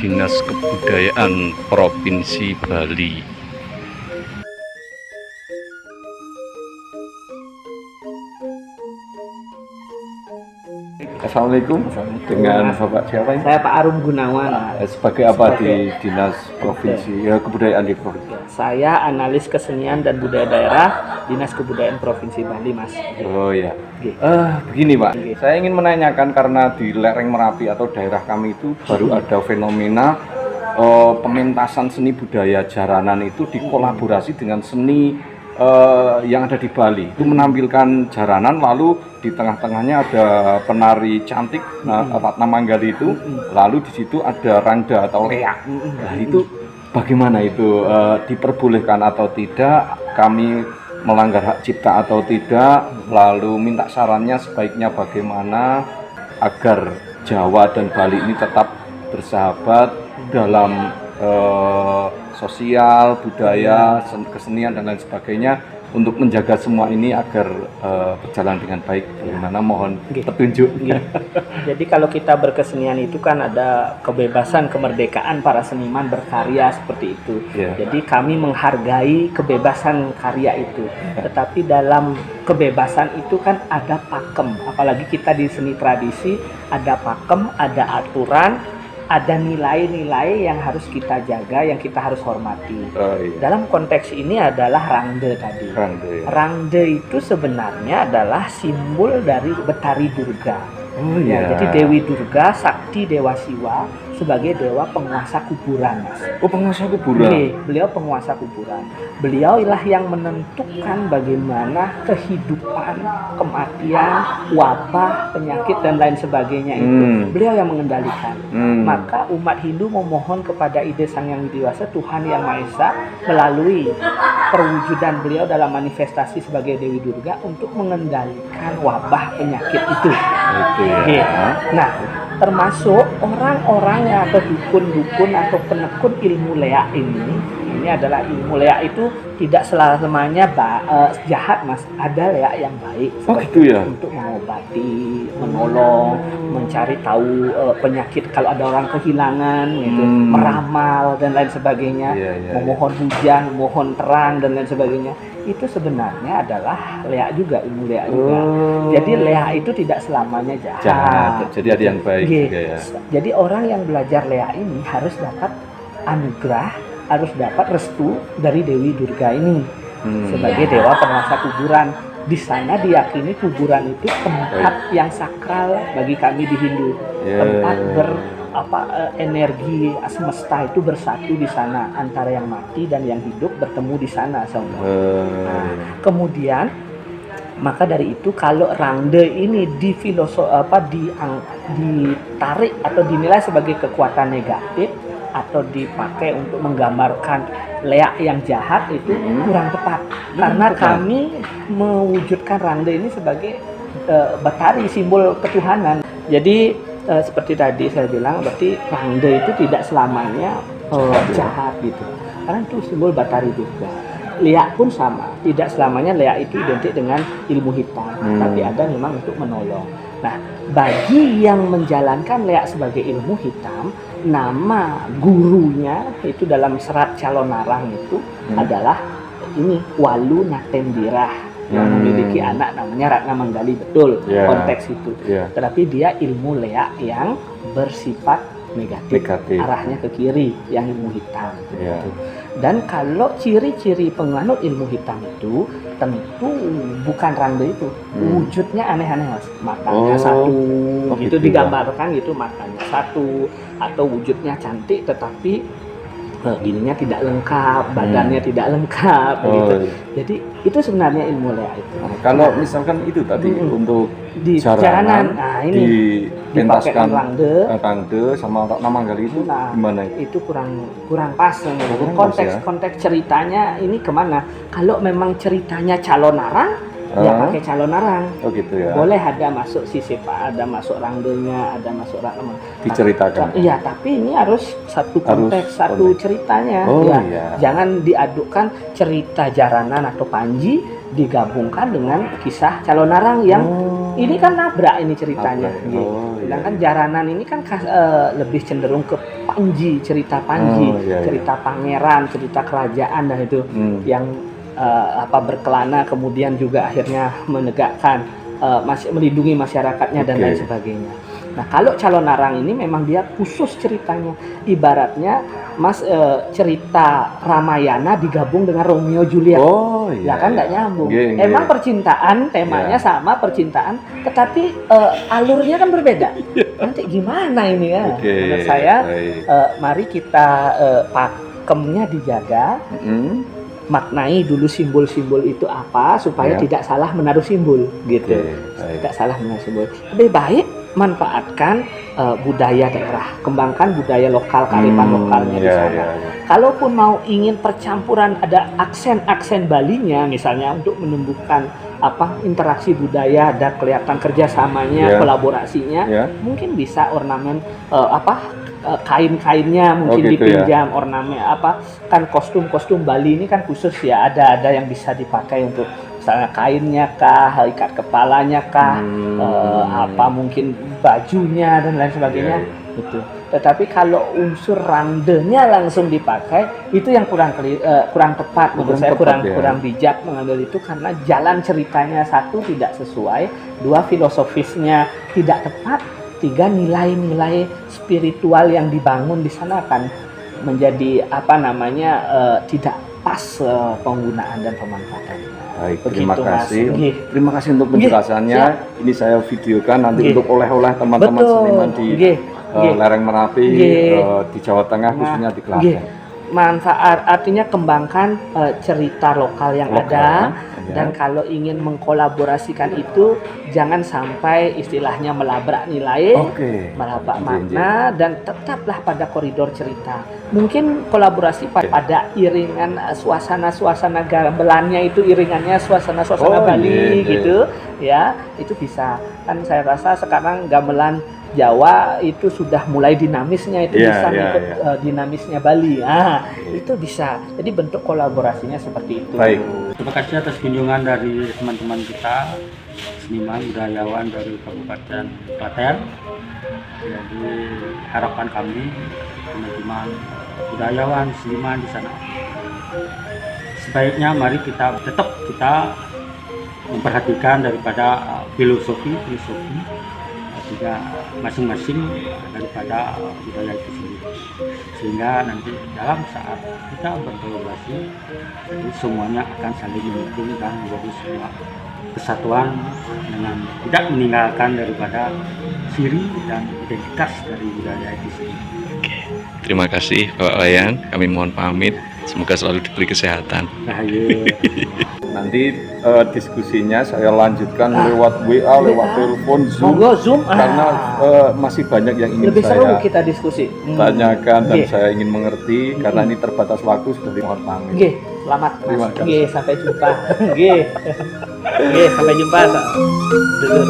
Dinas Kebudayaan Provinsi Bali. Assalamualaikum. Dengan Bapak siapa ini? Saya Pak Arum Gunawan. Sebagai apa di Dinas Provinsi Kebudayaan di Provinsi? Saya analis kesenian dan budaya daerah Dinas Kebudayaan Provinsi Bali, Mas. Oh ya. Oke. Begini Pak, saya ingin menanyakan karena di lereng Merapi atau daerah kami itu baru ada fenomena pementasan seni budaya jaranan itu dikolaborasi dengan seni yang ada di Bali. Itu menampilkan jaranan, lalu di tengah-tengahnya ada penari cantik Ratna Manggali itu, lalu di situ ada rangda atau leak. Nah itu bagaimana itu, diperbolehkan atau tidak, kami melanggar hak cipta atau tidak, lalu minta sarannya sebaiknya bagaimana agar Jawa dan Bali ini tetap bersahabat dalam sosial, budaya, kesenian dan lain sebagainya, untuk menjaga semua ini agar berjalan dengan baik. Bagaimana, mohon petunjuk. Jadi kalau kita berkesenian itu kan ada kebebasan, kemerdekaan para seniman berkarya seperti itu. Jadi kami menghargai kebebasan karya itu. Tetapi dalam kebebasan itu kan ada pakem. Apalagi kita di seni tradisi ada pakem, ada aturan, ada nilai-nilai yang harus kita jaga, yang kita harus hormati. Dalam konteks ini adalah rangde tadi. Rangde itu sebenarnya adalah simbol dari Betari Durga. Jadi Dewi Durga, Sakti Dewa Siwa sebagai dewa penguasa kuburan, Mas. Oh, penguasa kuburan. Beliau penguasa kuburan. Beliau lah yang menentukan bagaimana kehidupan, kematian, wabah, penyakit dan lain sebagainya itu. Beliau yang mengendalikan. Maka umat Hindu memohon kepada ide Sang Yang Widi Wasa, Tuhan Yang Maha Esa, melalui perwujudan beliau dalam manifestasi sebagai Dewi Durga untuk mengendalikan wabah penyakit itu. Nah, termasuk orang-orang atau dukun-dukun atau penekun ilmu leak ini adalah ilmu leak itu tidak selamanya jahat, Mas. Ada leak yang baik. Gitu ya. Untuk mengobati, menolong, mencari tahu penyakit kalau ada orang kehilangan, gitu, meramal dan lain sebagainya, memohon hujan, memohon terang dan lain sebagainya. Itu sebenarnya adalah leak juga, ilmu leak juga. Jadi leak itu tidak selamanya jahat. Jadi ada yang baik juga ya. Jadi orang yang belajar leak ini harus dapat anugerah, harus dapat restu dari Dewi Durga ini sebagai dewa penguasa kuburan. Di sana diyakini kuburan itu tempat yang sakral bagi kami di Hindu. Tempat energi semesta itu bersatu di sana, antara yang mati dan yang hidup bertemu di sana semua. Kemudian maka dari itu kalau rangde ini ditarik atau dinilai sebagai kekuatan negatif atau dipakai untuk menggambarkan leak yang jahat, itu kurang tepat. Karena kami mewujudkan rangde ini sebagai Betari, simbol ketuhanan. Jadi seperti tadi saya bilang, berarti rangde itu tidak selamanya jahat gitu. Karena itu simbol Betari juga. Leak pun sama, tidak selamanya leak itu identik dengan ilmu hitam, tapi ada memang untuk menolong. Nah, bagi yang menjalankan leak sebagai ilmu hitam, nama gurunya itu dalam serat Calonarang itu adalah ini Walu Natemdirah, yang memiliki anak namanya Ratna Manggali, betul konteks itu. Tetapi dia ilmu leak yang bersifat negatif, arahnya ke kiri, yang ilmu hitam. Dan kalau ciri-ciri penganut ilmu hitam itu tentu bukan rangde itu, wujudnya aneh-aneh, Mas. Matanya satu, gitu digambarkan gitu, matanya satu, atau wujudnya cantik tetapi gininya tidak lengkap, badannya tidak lengkap, gitu. Jadi itu sebenarnya ilmu leak itu. Kalau misalkan itu tadi untuk di jaranan, ini dipentaskan rangde sama Ratna Manggali itu, gimana? Itu kurang pas. Konteks ceritanya ini kemana? Kalau memang ceritanya Calonarang, ya pakai Calonarang. Gitu ya. Boleh ada masuk Sisepa, ada masuk rangdenya, ada masuk Ratna. Diceritakan. Iya, tapi ini harus satu konteks, satu ceritanya. Jangan diadukkan cerita jaranan atau Panji digabungkan dengan kisah Calon Arang yang ini kan nabrak ini ceritanya. Nabrak. Gitu. Oh, iya. Sedangkan Jaranan ini kan lebih cenderung ke Panji, cerita Panji, iya. cerita pangeran, cerita kerajaan dan itu yang berkelana kemudian juga akhirnya menegakkan melindungi masyarakatnya dan lain sebagainya. Nah, kalau Calon Arang ini memang dia khusus ceritanya. Ibaratnya cerita Ramayana digabung dengan Romeo Juliet. Oh iya. Ya kan nggak nyambung. Iya. Emang percintaan temanya sama percintaan, tetapi alurnya kan berbeda. Nanti gimana ini ya? Menurut saya mari kita pakemnya dijaga. Maknai dulu simbol-simbol itu apa supaya tidak salah menaruh simbol gitu. Tidak salah menaruh simbol. Lebih baik manfaatkan budaya daerah, kembangkan budaya lokal, kearifan lokalnya di sana. Kalaupun mau ingin percampuran ada aksen-aksen Balinya misalnya untuk menumbuhkan interaksi budaya, ada kelihatan kerjasamanya, kolaborasinya, mungkin bisa ornamen kain-kainnya mungkin dipinjam, ornamen kan kostum-kostum Bali ini kan khusus ya, ada yang bisa dipakai untuk misalnya kainnya kah, ikat kepalanya kah, mungkin bajunya dan lain sebagainya gitu. Tetapi kalau unsur randenya langsung dipakai itu yang kurang tepat menurut saya, kurang bijak mengambil itu, karena jalan ceritanya satu tidak sesuai, dua filosofisnya tidak tepat, tiga nilai-nilai spiritual yang dibangun di sana akan menjadi tidak pas penggunaan dan pemanfaatannya. Baik, begitu, terima kasih. Terima kasih untuk penjelasannya. Siap. Ini saya videokan nanti untuk oleh-oleh teman-teman seniman di lereng Merapi, di Jawa Tengah, khususnya di Klaten. Manfaat artinya kembangkan cerita lokal yang ada, dan kalau ingin mengkolaborasikan itu jangan sampai istilahnya melabrak nilai, melabrak makna, dan tetaplah pada koridor cerita. Mungkin kolaborasi pada iringan suasana gamelannya itu, iringannya suasana Bali gitu ya, itu bisa. Kan saya rasa sekarang gamelan Jawa itu sudah mulai dinamisnya, itu bisa ikut dinamisnya Bali. Itu bisa. Jadi bentuk kolaborasinya seperti itu. Baik. Terima kasih atas kunjungan dari teman-teman kita, seniman budayawan dari Kabupaten Klaten. Jadi harapan kami teman-teman budayawan, seniman di sana, sebaiknya mari kita memperhatikan daripada filosofi juga masing-masing daripada budaya itu sendiri, sehingga nanti dalam saat kita berkolaborasi, jadi semuanya akan saling mendukung dan menjadi sebuah kesatuan dengan tidak meninggalkan daripada ciri dan identitas dari budaya itu sendiri. Terima kasih Bapak Wayan, kami mohon pamit. Semoga selalu diberi kesehatan. Nanti diskusinya saya lanjutkan lewat WA, lewat telepon, Zoom, karena masih banyak yang ingin lebih seru saya kita diskusi. tanyakan dan saya ingin mengerti, karena ini terbatas waktu, sudah dimohon pamit. Selamat Terima Mas. kasih. Sampai jumpa. Sampai jumpa. Dulur.